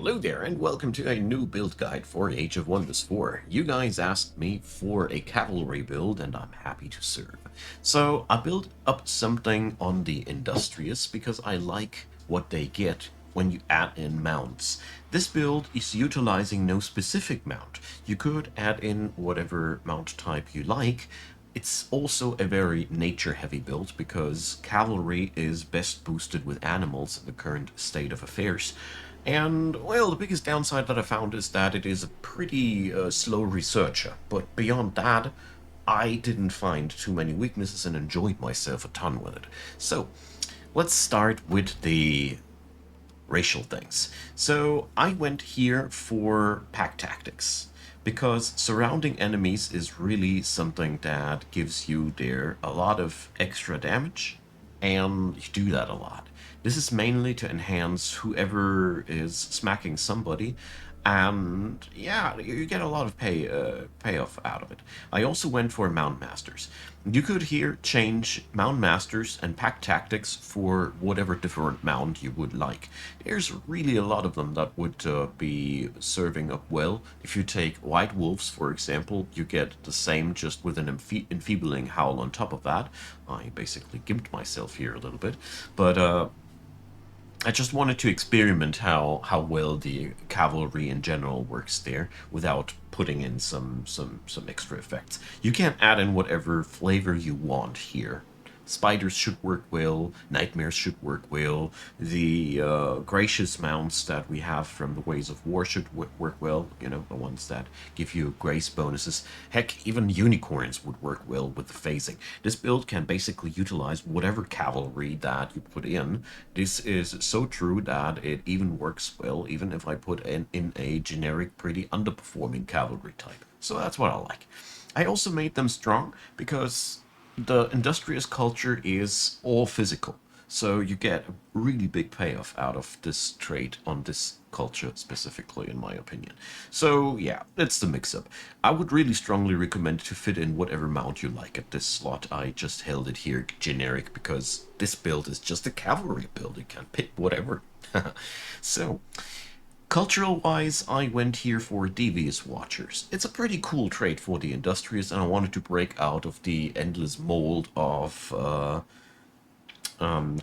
Hello there, and welcome to a new build guide for Age of Wonders 4. You guys asked me for a cavalry build, and I'm happy to serve. So I built up something on the Industrious because I like what they get when you add in mounts. This build is utilizing no specific mount. You could add in whatever mount type you like. It's also a very nature-heavy build because cavalry is best boosted with animals in the current state of affairs. And, well, the biggest downside that I found is that it is a pretty slow researcher. But beyond that, I didn't find too many weaknesses and enjoyed myself a ton with it. So, let's start with the racial things. So, I went here for pack tactics. Because surrounding enemies is really something that gives you there a lot of extra damage, and you do that a lot. This is mainly to enhance whoever is smacking somebody, and yeah, you get a lot of payoff out of it. I also went for Mount Masters. You could here change Mount Masters and pack tactics for whatever different mount you would like. There's really a lot of them that would be serving up well. If you take White Wolves, for example, you get the same just with an enfeebling howl on top of that. I basically gimped myself here a little bit, but I just wanted to experiment how well the cavalry in general works there without putting in some extra effects. You can add in whatever flavor you want here. Spiders should work well, nightmares should work well, the gracious mounts that we have from the Ways of War should work well, you know, the ones that give you grace bonuses. Heck, even unicorns would work well with the phasing. This build can basically utilize whatever cavalry that you put in. This is so true that it even works well, even if I put in a generic, pretty underperforming cavalry type. So that's what I like. I also made them strong because the industrious culture is all physical. So you get a really big payoff out of this trait on this culture specifically, in my opinion. So yeah, that's the mix-up. I would really strongly recommend to fit in whatever mount you like at this slot. I just held it here generic because this build is just a cavalry build. You can pick whatever. So, cultural wise, I went here for Devious Watchers. It's a pretty cool trait for the Industrious, and I wanted to break out of the endless mold of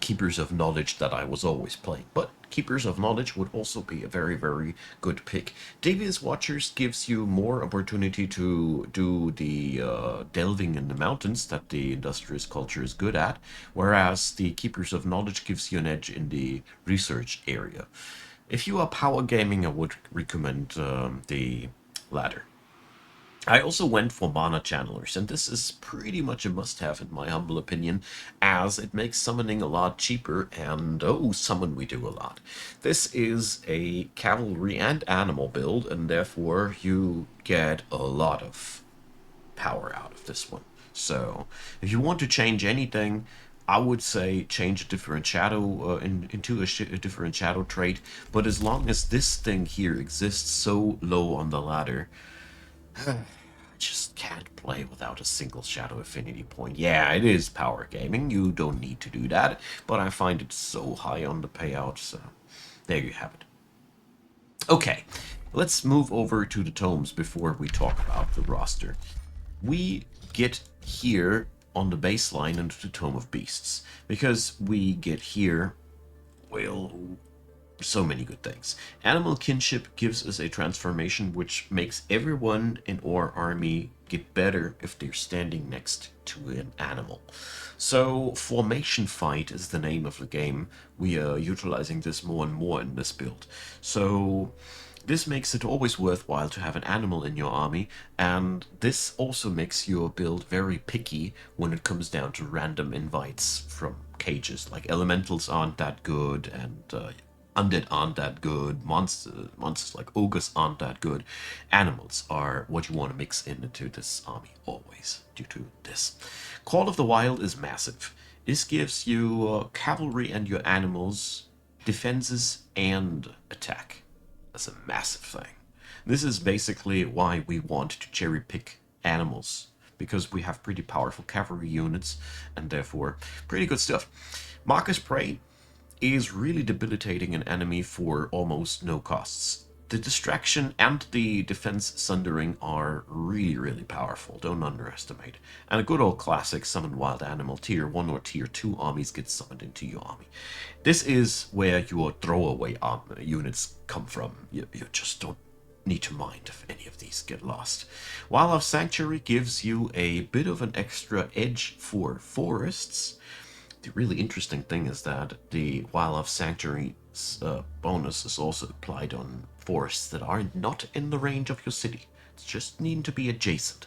Keepers of Knowledge that I was always playing. But Keepers of Knowledge would also be a very, very good pick. Devious Watchers gives you more opportunity to do the delving in the mountains that the Industrious Culture is good at, whereas the Keepers of Knowledge gives you an edge in the research area. If you are power gaming, I would recommend the latter. I also went for mana channelers, and this is pretty much a must-have in my humble opinion, as it makes summoning a lot cheaper, and oh, summon we do a lot. This is a cavalry and animal build, and therefore you get a lot of power out of this one. So, if you want to change anything, I would say change a different shadow into a different shadow trait. But as long as this thing here exists so low on the ladder, I just can't play without a single shadow affinity point. Yeah, it is power gaming. You don't need to do that, but I find it so high on the payout. So there you have it. Okay, let's move over to the tomes before we talk about the roster. We get here on the baseline into the Tome of Beasts because we get here, well, so many good things. Animal kinship gives us a transformation which makes everyone in our army get better if they're standing next to an animal. So formation fight is the name of the game. We are utilizing this more and more in this build. So this makes it always worthwhile to have an animal in your army, and this also makes your build very picky when it comes down to random invites from cages. Like elementals aren't that good, and undead aren't that good, monsters like ogres aren't that good. Animals are what you want to mix into this army always, due to this. Call of the Wild is massive. This gives you cavalry and your animals defenses and attack. That's a massive thing. This is basically why we want to cherry pick animals, because we have pretty powerful cavalry units and therefore pretty good stuff. Marcus Prey is really debilitating an enemy for almost no costs. The distraction and the defense sundering are really, really powerful. Don't underestimate. And a good old classic summon wild animal tier 1 or tier 2 armies get summoned into your army. This is where your throwaway units come from. You just don't need to mind if any of these get lost. Wildlife Sanctuary gives you a bit of an extra edge for forests. The really interesting thing is that the Wildlife Sanctuary's bonus is also applied on forests that are not in the range of your city. It's just need to be adjacent.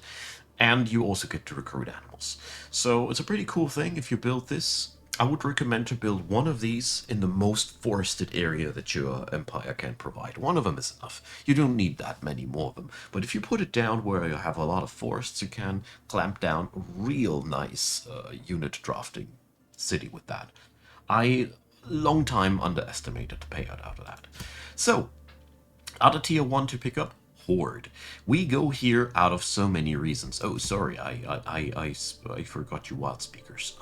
And you also get to recruit animals. So it's a pretty cool thing if you build this. I would recommend to build one of these in the most forested area that your empire can provide. One of them is enough. You don't need that many more of them. But if you put it down where you have a lot of forests, you can clamp down a real nice unit drafting city with that. I long time underestimated the payout out of that. So, out of tier 1 to pick up, Horde. We go here out of so many reasons. Oh, sorry, I forgot you wild speakers.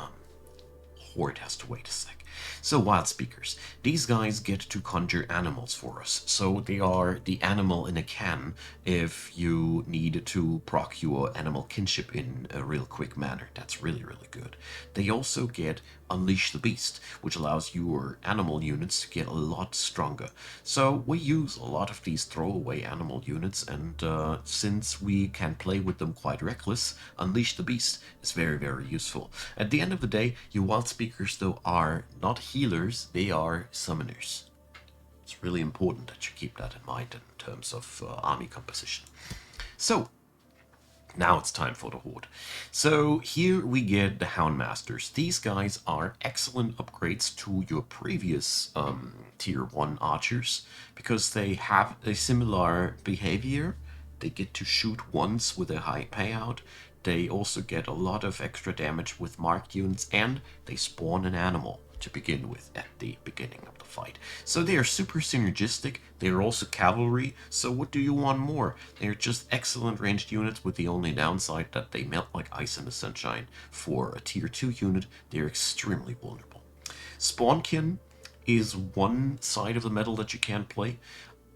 Horde has to wait a sec. So, wild speakers. These guys get to conjure animals for us. So, they are the animal in a can if you need to proc your animal kinship in a real quick manner. That's really, really good. They also get Unleash the Beast, which allows your animal units to get a lot stronger. So, we use a lot of these throwaway animal units, and since we can play with them quite reckless, Unleash the Beast is very, very useful. At the end of the day, your wild speakers, though, are not healers, they are summoners. It's really important that you keep that in mind in terms of army composition. So, now it's time for the Horde. So here we get the Houndmasters. These guys are excellent upgrades to your previous tier 1 archers because they have a similar behavior. They get to shoot once with a high payout. They also get a lot of extra damage with marked units, and they spawn an animal to begin with at the beginning of the fight. So they are super synergistic. They are also cavalry, so what do you want more? They are just excellent ranged units, with the only downside that they melt like ice in the sunshine. For a tier 2 unit, they are extremely vulnerable. Spawnkin is one side of the metal that you can play.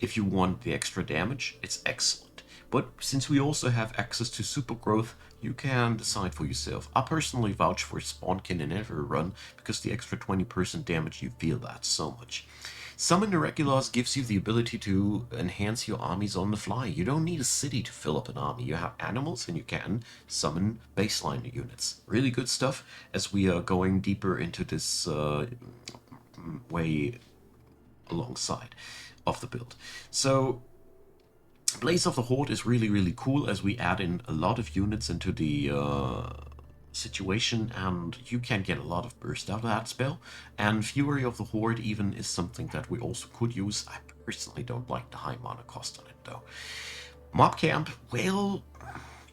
If you want the extra damage, it's excellent. But since we also have access to super growth, you can decide for yourself. I personally vouch for Spawnkin in every run because the extra 20% damage, you feel that so much. Summon Irregulars gives you the ability to enhance your armies on the fly. You don't need a city to fill up an army. You have animals and you can summon baseline units. Really good stuff as we are going deeper into this way alongside of the build. So Blaze of the Horde is really, really cool as we add in a lot of units into the situation, and you can get a lot of burst out of that spell. And Fury of the Horde even is something that we also could use. I personally don't like the high mana cost on it though. Mob Camp, well,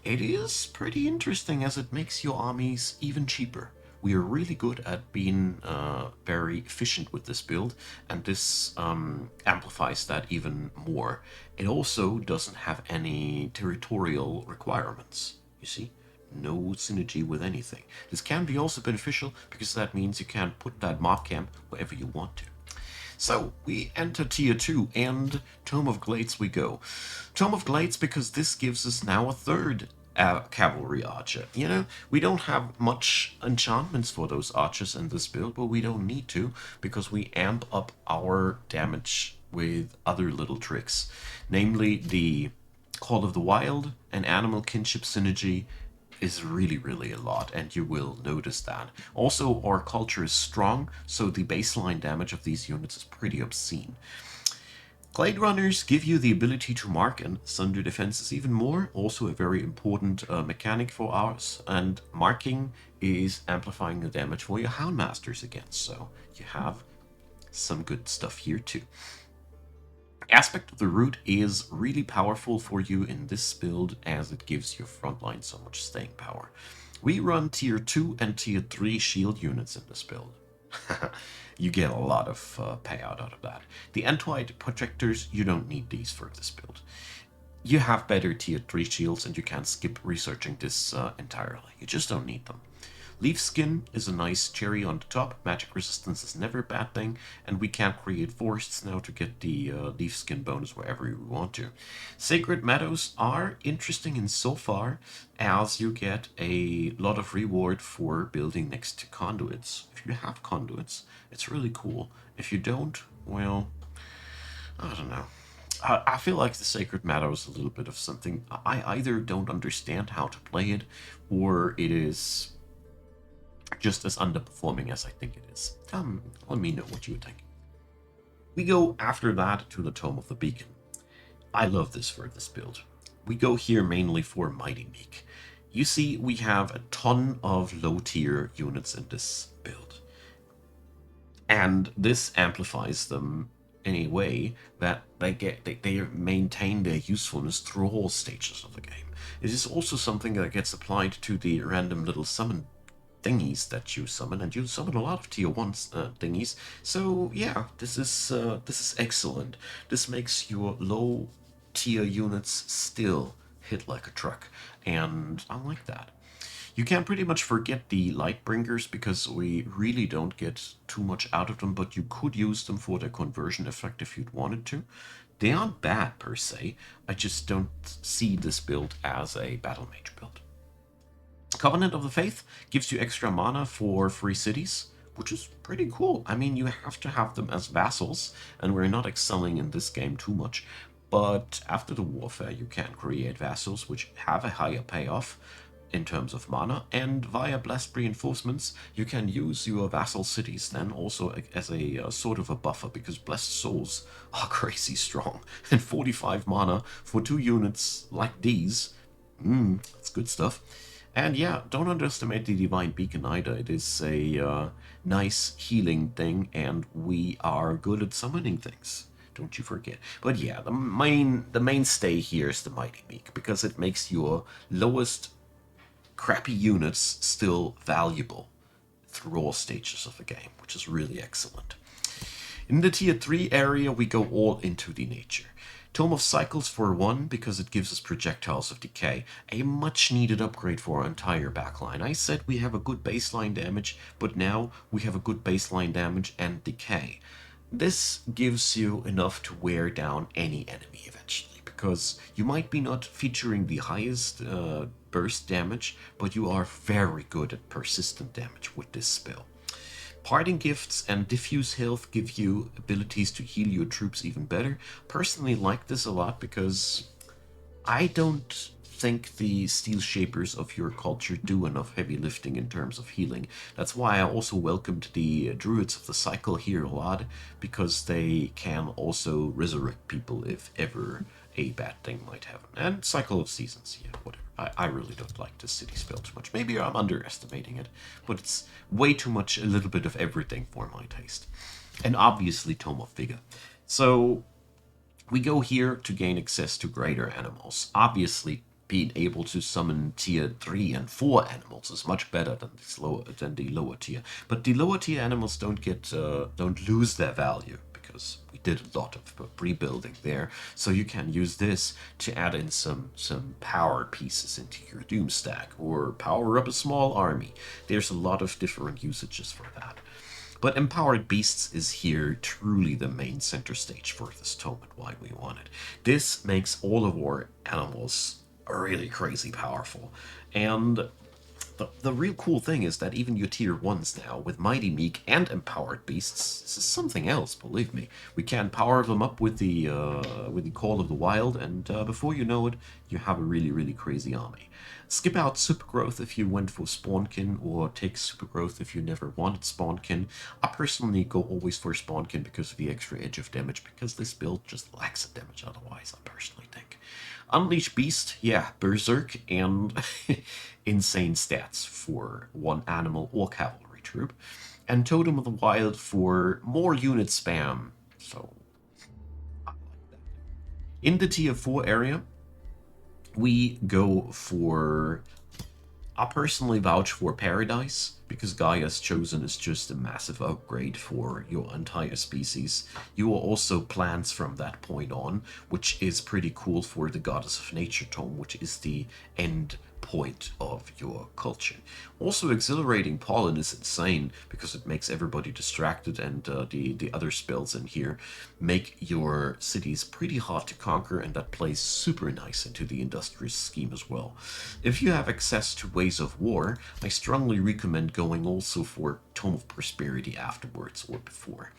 it is pretty interesting as it makes your armies even cheaper. We are really good at being very efficient with this build, and this amplifies that even more. It also doesn't have any territorial requirements, you see? No synergy with anything. This can be also beneficial because that means you can put that mob camp wherever you want to. So we enter tier 2 and Tome of Glades we go. Tome of Glades because this gives us now a third cavalry archer. You know, we don't have much enchantments for those archers in this build, but we don't need to because we amp up our damage with other little tricks. Namely, the Call of the Wild and Animal Kinship synergy is really, really a lot, and you will notice that. Also, our culture is strong, so the baseline damage of these units is pretty obscene. Glade Runners give you the ability to mark and sunder defenses even more, also a very important mechanic for ours, and marking is amplifying the damage for your Houndmasters again, so you have some good stuff here too. Aspect of the Root is really powerful for you in this build as it gives your frontline so much staying power. We run tier 2 and tier 3 shield units in this build. You get a lot of payout out of that. The Entwite Projectors, you don't need these for this build. You have better tier 3 shields and you can skip researching this entirely. You just don't need them. Leaf Skin is a nice cherry on the top. Magic resistance is never a bad thing, and we can create forests now to get the Leaf Skin bonus wherever we want to. Sacred Meadows are interesting in so far as you get a lot of reward for building next to conduits. If you have conduits, it's really cool. If you don't, well, I don't know. I feel like the Sacred Meadow is a little bit of something. I either don't understand how to play it, or it is just as underperforming as I think it is. Let me know what you think. We go after that to the Tome of the Beacon. I love this for this build. We go here mainly for Mighty Meek. You see, we have a ton of low tier units in this build. And this amplifies them in a way that they maintain their usefulness through all stages of the game. It is also something that gets applied to the random little summon thingies that you summon, and you summon a lot of tier 1 thingies. So yeah, this is excellent. This makes your low tier units still hit like a truck, and I like that. You can pretty much forget the Lightbringers because we really don't get too much out of them, but you could use them for their conversion effect if you'd wanted to. They aren't bad per se, I just don't see this build as a Battle Mage build. Covenant of the Faith gives you extra mana for free cities, which is pretty cool. I mean, you have to have them as vassals, and we're not excelling in this game too much. But after the warfare, you can create vassals which have a higher payoff in terms of mana, and via blessed reinforcements, you can use your vassal cities then also as a sort of a buffer, because blessed souls are crazy strong, and 45 mana for 2 units like these, that's good stuff. And yeah, don't underestimate the Divine Beacon either. It is a nice healing thing, and we are good at summoning things. Don't you forget. But yeah, the mainstay here is the Mighty Meek, because it makes your lowest crappy units still valuable through all stages of the game, which is really excellent. In the tier 3 area, we go all into the nature. Tome of Cycles for 1, because it gives us Projectiles of Decay, a much needed upgrade for our entire backline. I said we have a good baseline damage, but now we have a good baseline damage and decay. This gives you enough to wear down any enemy eventually, because you might be not featuring the highest burst damage, but you are very good at persistent damage with this spell. Parting Gifts and Diffuse Health give you abilities to heal your troops even better. Personally like this a lot because I don't think the Steel Shapers of your culture do enough heavy lifting in terms of healing. That's why I also welcomed the Druids of the Cycle here a lot, because they can also resurrect people if ever a bad thing might happen. And Cycle of Seasons, yeah, whatever. I really don't like this city spell too much. Maybe I'm underestimating it, but it's way too much, a little bit of everything for my taste. And obviously Tome of Vigor. So we go here to gain access to greater animals. Obviously, being able to summon tier 3 and 4 animals is much better than the lower tier. But the lower tier animals don't lose their value, because we did a lot of rebuilding there. So you can use this to add in some power pieces into your Doom stack, or power up a small army. There's a lot of different usages for that. But Empowered Beasts is here truly the main center stage for this tome and why we want it. This makes all of our animals really crazy powerful. And the real cool thing is that even your tier 1s now, with Mighty Meek and Empowered Beasts, this is something else, believe me. We can power them up with the Call of the Wild, and before you know it, you have a really, really crazy army. Skip out Super Growth if you went for Spawnkin, or take Super Growth if you never wanted Spawnkin. I personally go always for Spawnkin because of the extra edge of damage, because this build just lacks the damage otherwise, I personally think. Unleash Beast, yeah, Berserk, and insane stats for one animal or cavalry troop. And Totem of the Wild for more unit spam, so I like that. In the tier 4 area, we go for... I personally vouch for Paradise, because Gaia's Chosen is just a massive upgrade for your entire species. You are also plants from that point on, which is pretty cool for the Goddess of Nature tome, which is the end point of your culture. Also, exhilarating pollen is insane because it makes everybody distracted, and the other spells in here make your cities pretty hard to conquer, and that plays super nice into the industrious scheme as well. If you have access to Ways of War, I strongly recommend going also for Tome of Prosperity afterwards or before.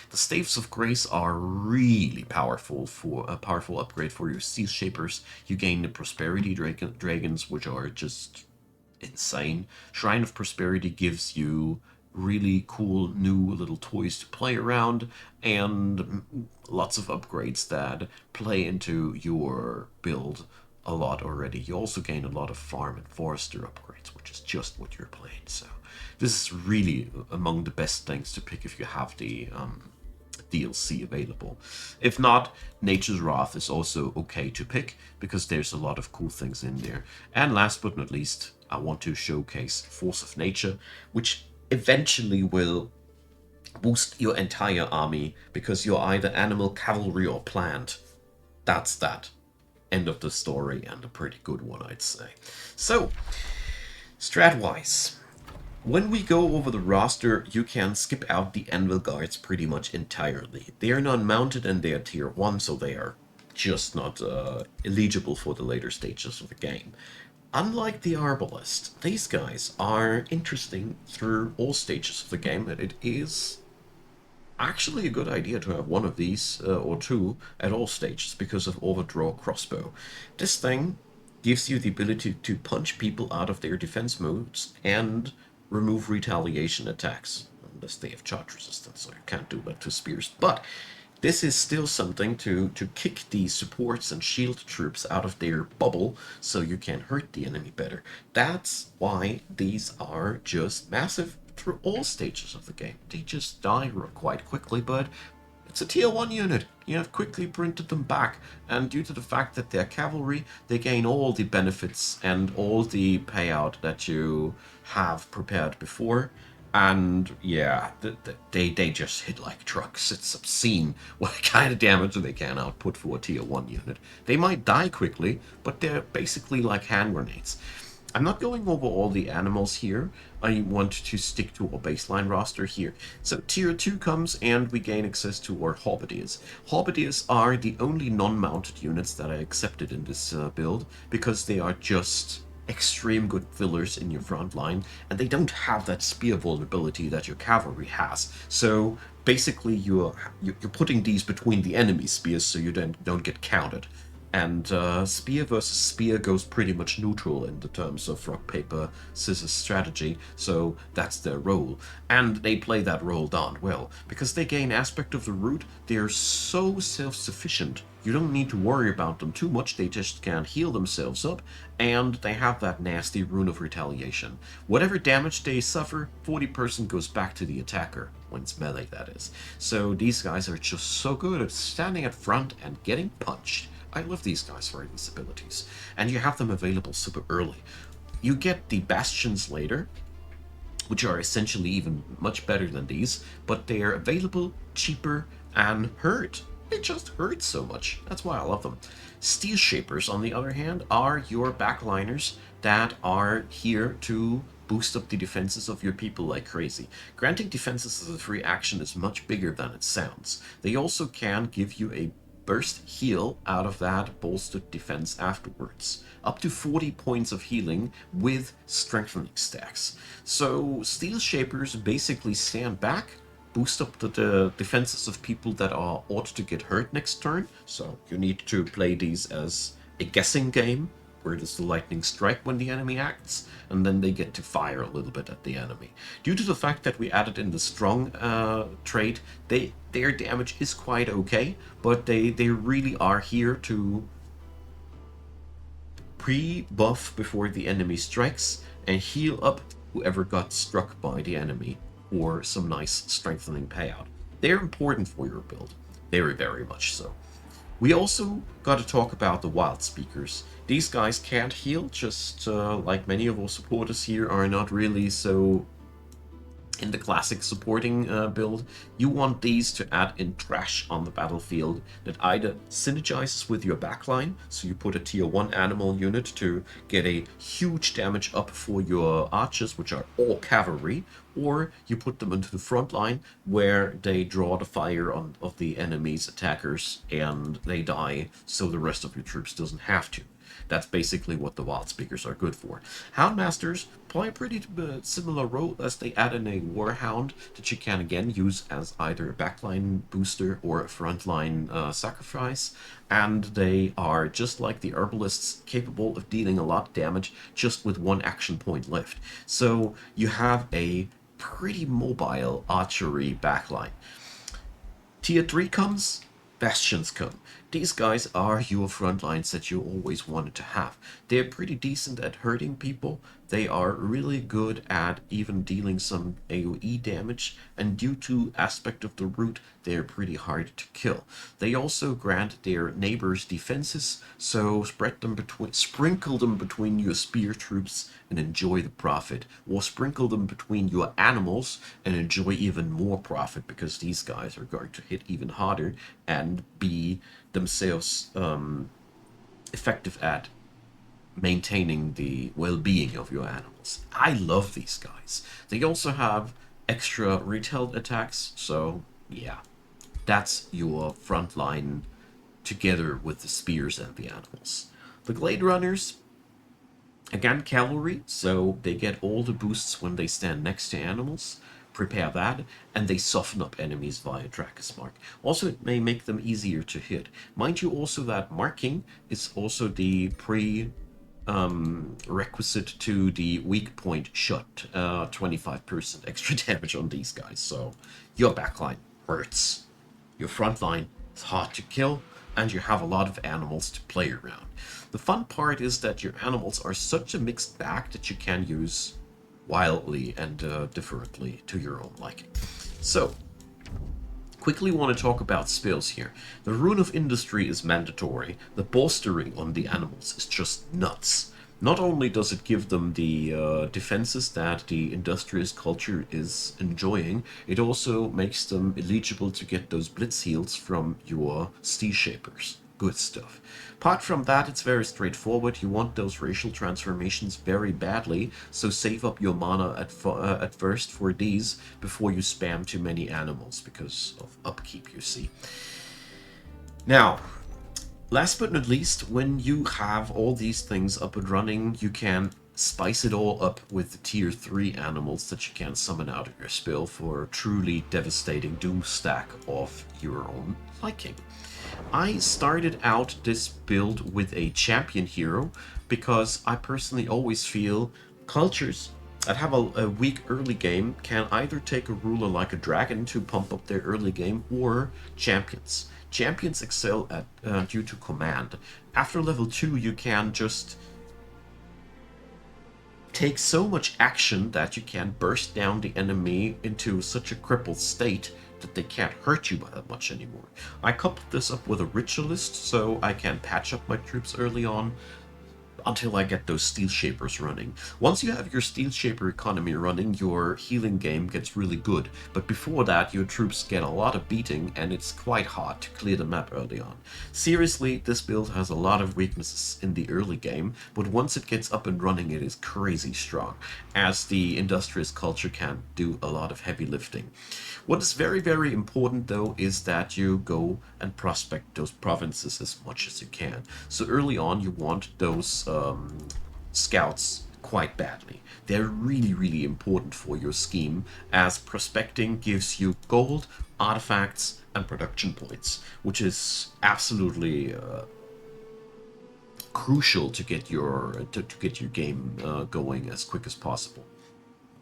The Staves of Grace are really powerful for a powerful upgrade for your Steel Shapers. You gain the Prosperity Dragons, which are just insane. Shrine of Prosperity gives you really cool new little toys to play around, and lots of upgrades that play into your build a lot already. You also gain a lot of farm and forester upgrades, which is just what you're playing. So this is really among the best things to pick if you have the DLC available. If not, Nature's Wrath is also okay to pick because there's a lot of cool things in there. And last but not least, I want to showcase Force of Nature, which eventually will boost your entire army because you're either animal, cavalry, or plant. That's that. End of the story, and a pretty good one, I'd say. So, strat-wise, when we go over the roster, you can skip out the Anvil Guards pretty much entirely. They are non-mounted and they are tier 1, so they are just not eligible for the later stages of the game. Unlike the Arbalest, these guys are interesting through all stages of the game, and it is actually a good idea to have one of these or two at all stages because of Overdraw Crossbow. This thing gives you the ability to punch people out of their defense modes and remove retaliation attacks, unless they have charge resistance, so you can't do that to spears. But this is still something to kick the supports and shield troops out of their bubble so you can hurt the enemy better. That's why these are just massive through all stages of the game. They just die quite quickly, but it's a tier 1 unit. You have quickly printed them back, and due to the fact that they're cavalry, they gain all the benefits and all the payout that you have prepared before. And yeah, they just hit like trucks. It's obscene what kind of damage they can output for a tier 1 unit. They might die quickly, but they're basically like hand grenades. I'm not going over all the animals here. I want to stick to our baseline roster here. So tier 2 comes and we gain access to our Halberdiers. Halberdiers are the only non-mounted units that I accepted in this build because they are just extreme good fillers in your front line, and they don't have that spear vulnerability that your cavalry has. So basically you're putting these between the enemy spears so you don't get counted. And spear versus spear goes pretty much neutral in the terms of rock, paper, scissors strategy, so that's their role. And they play that role darn well. Because they gain aspect of the root, they're so self-sufficient. You don't need to worry about them too much, they just can heal themselves up, and they have that nasty rune of retaliation. Whatever damage they suffer, 40% goes back to the attacker, when it's melee that is. So these guys are just so good at standing at front and getting punched. I love these guys for these abilities, and you have them available super early. You get the Bastions later, which are essentially even much better than these, but they are available, cheaper, and hurt. They just hurt so much. That's why I love them. Steel Shapers, on the other hand, are your backliners that are here to boost up the defenses of your people like crazy. Granting defenses as a free action is much bigger than it sounds. They also can give you a burst heal out of that bolstered defense afterwards. Up to 40 points of healing with strengthening stacks. So Steel Shapers basically stand back, boost up the defenses of people that are ought to get hurt next turn. So you need to play these as a guessing game, where does the lightning strike when the enemy acts, and then they get to fire a little bit at the enemy. Due to the fact that we added in the strong trait, their damage is quite okay, but they really are here to pre-buff before the enemy strikes and heal up whoever got struck by the enemy, or some nice strengthening payout. They're important for your build, very, very much so. We also got to talk about the Wild Speakers. These guys can't heal, just like many of our supporters here are not really so In the classic supporting build, you want these to add in trash on the battlefield that either synergizes with your backline, so you put a tier 1 animal unit to get a huge damage up for your archers, which are all cavalry, or you put them into the front line where they draw the fire of the enemy's attackers and they die, so the rest of your troops doesn't have to. That's basically what the Wild Speakers are good for. Houndmasters play a pretty similar role, as they add in a Warhound that you can again use as either a backline booster or a frontline sacrifice. And they are, just like the Herbalists, capable of dealing a lot of damage just with one action point left. So you have a pretty mobile archery backline. Tier 3 comes, Bastions come. These guys are your front lines that you always wanted to have. They're pretty decent at hurting people. They are really good at even dealing some AoE damage, and due to aspect of the route, they're pretty hard to kill. They also grant their neighbors defenses, so sprinkle them between your spear troops and enjoy the profit, or sprinkle them between your animals and enjoy even more profit, because these guys are going to hit even harder and be themselves effective at maintaining the well-being of your animals. I love these guys. They also have extra retail attacks, so yeah, that's your front line together with the spears and the animals. The Glade Runners, again, cavalry, so they get all the boosts when they stand next to animals. Prepare that, and they soften up enemies via Dracus Mark. Also, it may make them easier to hit. Mind you also that marking is also the requisite to the weak point shot. 25% extra damage on these guys, so your backline hurts. Your front line is hard to kill, and you have a lot of animals to play around. The fun part is that your animals are such a mixed bag that you can use wildly and differently to your own liking. So, quickly want to talk about spells here. The Rune of Industry is mandatory. The bolstering on the animals is just nuts. Not only does it give them the defenses that the Industrious Culture is enjoying, it also makes them eligible to get those Blitz heals from your Steel Shapers. Good stuff. Apart from that, it's very straightforward. You want those racial transformations very badly, so save up your mana at first for these before you spam too many animals, because of upkeep, you see. Now, last but not least, when you have all these things up and running, you can spice it all up with the tier 3 animals that you can summon out of your spell for a truly devastating doom stack of your own liking. I started out this build with a champion hero because I personally always feel cultures that have a weak early game can either take a ruler like a dragon to pump up their early game, or champions. Champions excel at due to command. After level 2, you can just take so much action that you can burst down the enemy into such a crippled state that they can't hurt you by that much anymore. I coupled this up with a ritualist so I can patch up my troops early on until I get those Steel Shapers running. Once you have your Steel Shaper economy running, your healing game gets really good, but before that your troops get a lot of beating and it's quite hard to clear the map early on. Seriously, this build has a lot of weaknesses in the early game, but once it gets up and running it is crazy strong, as the Industrious Culture can do a lot of heavy lifting. What is very, very important though is that you go and prospect those provinces as much as you can. So early on you want those scouts quite badly. They're really, really important for your scheme, as prospecting gives you gold, artifacts, and production points, which is absolutely crucial to get your game going as quick as possible.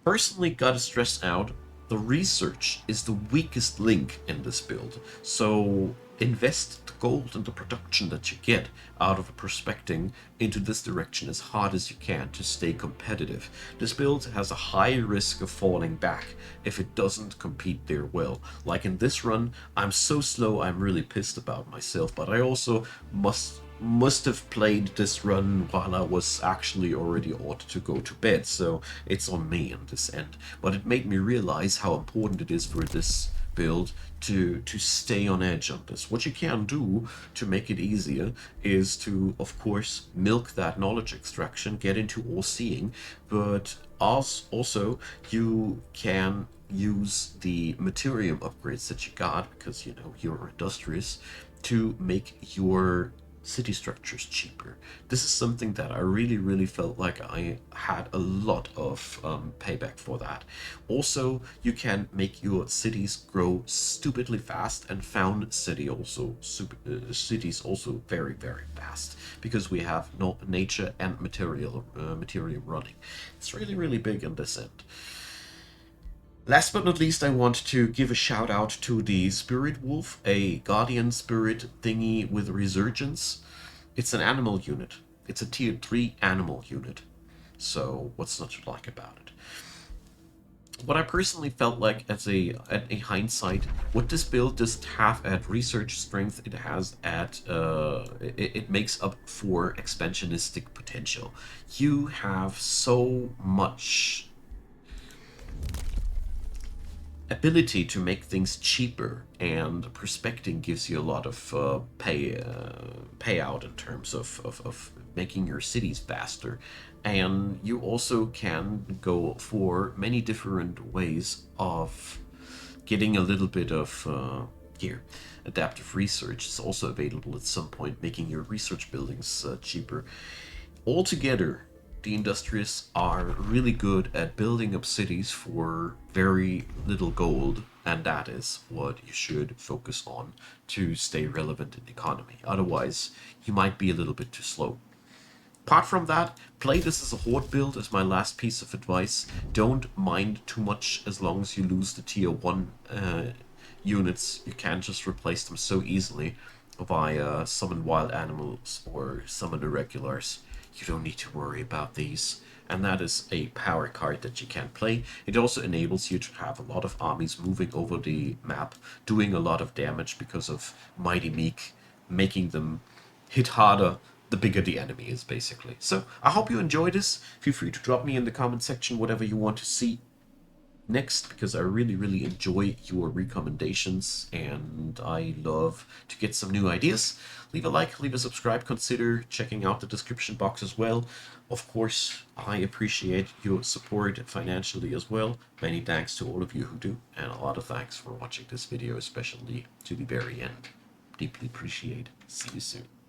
Personally, gotta stress out, the research is the weakest link in this build, so invest the gold and the production that you get out of prospecting into this direction as hard as you can to stay competitive. This build has a high risk of falling back if it doesn't compete there well. Like in this run, I'm so slow I'm really pissed about myself, but I also must must have played this run while I was actually already ought to go to bed, so it's on me on this end. But it made me realize how important it is for this build to stay on edge on this. What you can do to make it easier is to, of course, milk that knowledge extraction, get into all seeing, but also you can use the material upgrades that you got, because you know you're industrious, to make your city structures cheaper. This is something that I really felt like I had a lot of payback for that. Also, you can make your cities grow stupidly fast, and found cities also very fast, because we have no nature and material running. It's really big in this end. Last but not least, I want to give a shout out to the Spirit Wolf, a guardian spirit thingy with resurgence. It's an animal unit. It's a tier 3 animal unit. So what's not to like about it? What I personally felt like at a hindsight, what this build doesn't have at research strength, it has at it makes up for expansionistic potential. You have so much ability to make things cheaper, and prospecting gives you a lot of payout in terms of making your cities faster. And you also can go for many different ways of getting a little bit of here. Adaptive research is also available at some point, making your research buildings cheaper. Altogether, the Industrious are really good at building up cities for very little gold, and that is what you should focus on to stay relevant in the economy. Otherwise, you might be a little bit too slow. Apart from that, play this as a horde build as my last piece of advice. Don't mind too much as long as you lose the tier 1 units. You can just replace them so easily via summon wild animals or summon irregulars. You don't need to worry about these. And that is a power card that you can play. It also enables you to have a lot of armies moving over the map, doing a lot of damage because of Mighty Meek, making them hit harder the bigger the enemy is, basically. So I hope you enjoyed this. Feel free to drop me in the comment section whatever you want to see next, because I really enjoy your recommendations and I love to get some new ideas. Leave a like, leave a subscribe, consider checking out the description box as well. Of course, I appreciate your support financially as well. Many thanks to all of you who do, and a lot of thanks for watching this video, especially to the very end. Deeply appreciate. See you soon.